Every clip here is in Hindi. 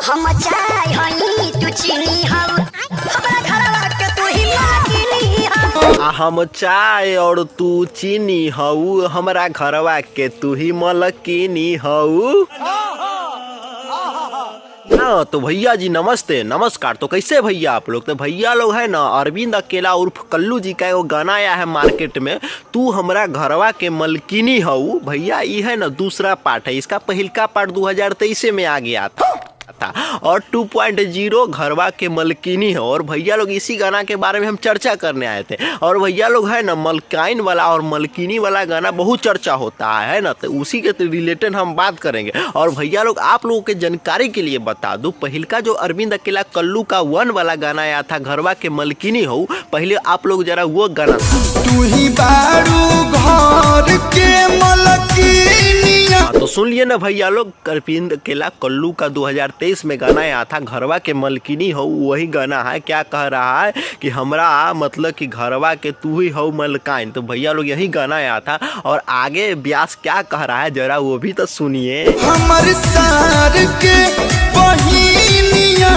हम चाय हई तू चीनी हऊ हमरा घरवा के तू ही मालकिनी हऊ। हम चाय और तू चीनी हऊ हमरा घरवा के तू ही मलकिनी हऊ। हाँ तो भैया जी नमस्ते नमस्कार। तो कैसे भैया आप लोग? तो भैया लोग है ना अरविंद अकेला उर्फ कल्लू जी का एगो गाना आया है मार्केट में, तू हमरा घरवा के मलकिनी हऊ। भैया ये है ना दूसरा पार्ट है, इसका पहलका पार्ट 2023 में आ गया था और 2.0 घरवा के मलकिनी है। और भैया लोग इसी गाना के बारे में हम चर्चा करने आए थे। और भैया लोग है ना मलकाइन वाला और मलकिनी वाला गाना बहुत चर्चा होता है ना, तो उसी के रिलेटेड हम बात करेंगे। और भैया लोग आप लोगों के जानकारी के लिए बता दूं, पहलका जो अरविंद अकेला कल्लू का 1 वाला गाना आया था घरवा के मलकिनी हो, पहले आप लोग जरा वो गाना तू ही बारू घर के मलकिनिया। तो सुन लिए ना भैया लोग, अरविंद अकेला कल्लू का 2023 में गाना आया था घरवा के मलकिनी हो, वही गाना है। क्या कह रहा है कि हमरा मतलब कि घरवा के तू ही हो मलकाइन। तो भैया लोग यही गाना आया था। और आगे व्यास क्या कह रहा है जरा वो भी तो सुनिए। हमर सार के बहिनिया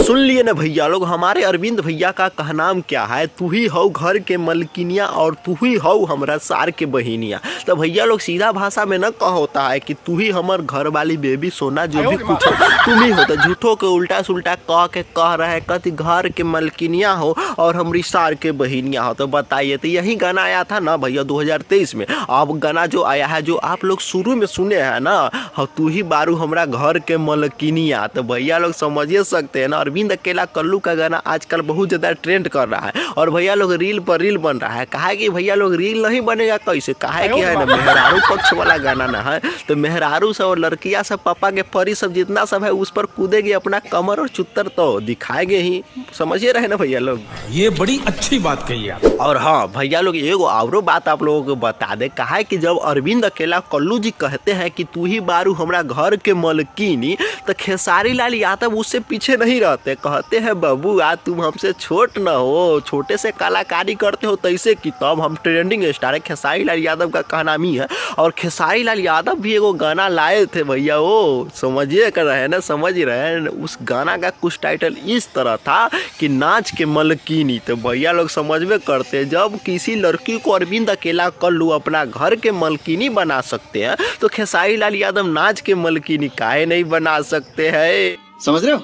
सुन लिए ना भैया लोग, हमारे अरविंद भैया का कहनाम क्या है, तू ही हो घर के मलकिनिया और तू ही हो हमरा सार के बहिनिया। तो भैया लोग सीधा भाषा में न कह होता है कि तू ही हमर घर वाली बेबी सोना जो भी कुछ हो तुम ही हो। तो झूठों के उल्टा सुल्टा कह रहे कति घर के मलकिनिया हो और हमारी सार के बहिनिया हो। तो बताइए, तो यही गाना आया था ना भैया 2023 में। अब गाना जो आया है जो आप लोग शुरू में सुने हैं ना, तू ही बारू हमरा घर के मलकिनिया, तो भैया लोग समझिए सकते हैं ना अरविंद अकेला कल्लू का गाना आजकल बहुत ज़्यादा ट्रेंड कर रहा है। और भैया लोग रील पर रील बन रहा है। कहा कि भैया लोग रील नहीं बनेगा कैसे, कहा कि है ना मेहरारू पक्ष वाला गाना ना है, तो मेहरारू सब और लड़कियां सब पापा के परी सब जितना सब है उस पर कूदेगी, अपना कमर और चुत्तर तो दिखाएंगे ही। समझिए रहे ना भैया लोग, ये बड़ी अच्छी बात कही आप। और हाँ भैया लोग एगो और बात आप लोगों को बता दे, कहा है कि जब अरविंद अकेला कल्लू जी कहते हैं कि तू ही बारू हमरा घर के मलकिनी, तो खेसारी लाल यादव उससे पीछे नहीं रहते। कहते हैं बाबू आज तुम हमसे छोट न हो, छोटे से कलाकारी करते हो तैसे कि तब हम ट्रेंडिंग स्टार है। खेसारी लाल यादव का कहना ही है। और खेसारी लाल यादव भी एगो गाना लाए थे भैया, वो समझिए कर रहे हैं ना, समझ रहे हैं। उस गाना का कुछ टाइटल इस तरह था कि नाच के मलकिनी। तो भैया लोग समझ में करते, जब किसी लड़की को अरविंद अकेला कल्लू अपना घर के मलकिनी बना सकते हैं, तो खेसारी लाल यादव नाच के मलकिनी काहे नहीं बना सकते हैं? समझ रहे हो?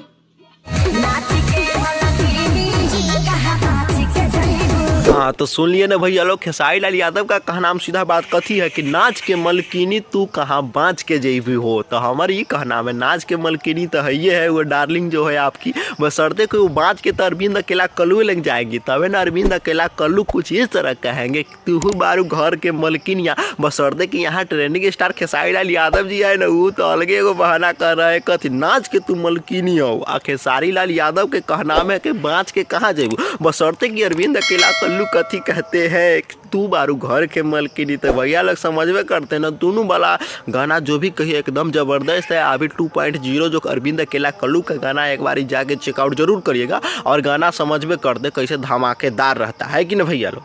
हाँ तो सुन लिए ना भैया लोग, खेसारी लाल यादव का कहनाम सीधा बात कथी है कि नाच के मलकिनी तू कहाँ बाँच के जेबी हो। तो हमारी ये कहनाम है, नाच के मलकिनी तो है ये है वो डार्लिंग जो है आपकी, बशर्ते कि वो बाँच के तो अरविंद अकेला कल्लू लग जाएगी, तबे ना अरविंद अकेला कल्लू कुछ इस तरह कहेंगे कि तू बारू घर के मलकिनिया। बशर्ते कि यहाँ ट्रेंडिंग स्टार खेसारी लाल यादव जी है ना, वो तो अलगे एगो बहाना कर रहे हैं कथी नाच के तू मलकिनी हो। आ खेसारी लाल यादव के कहनाम है कि बाँच के कहाँ जेबू, बशर्ते कि अरविंद अकेला कल्लू कथी कहते हैं तू बारू घर के मलकिनी। तो भैया लोग समझ में करते हैं ना, दोनों वाला गाना जो भी कही एकदम ज़बरदस्त है। अभी 2.0 जो अरविंद अकेला कल्लू का गाना एक बार जाके चेकआउट जरूर करिएगा और गाना समझ में करते कैसे धमाकेदार रहता है कि ना भैया लोग।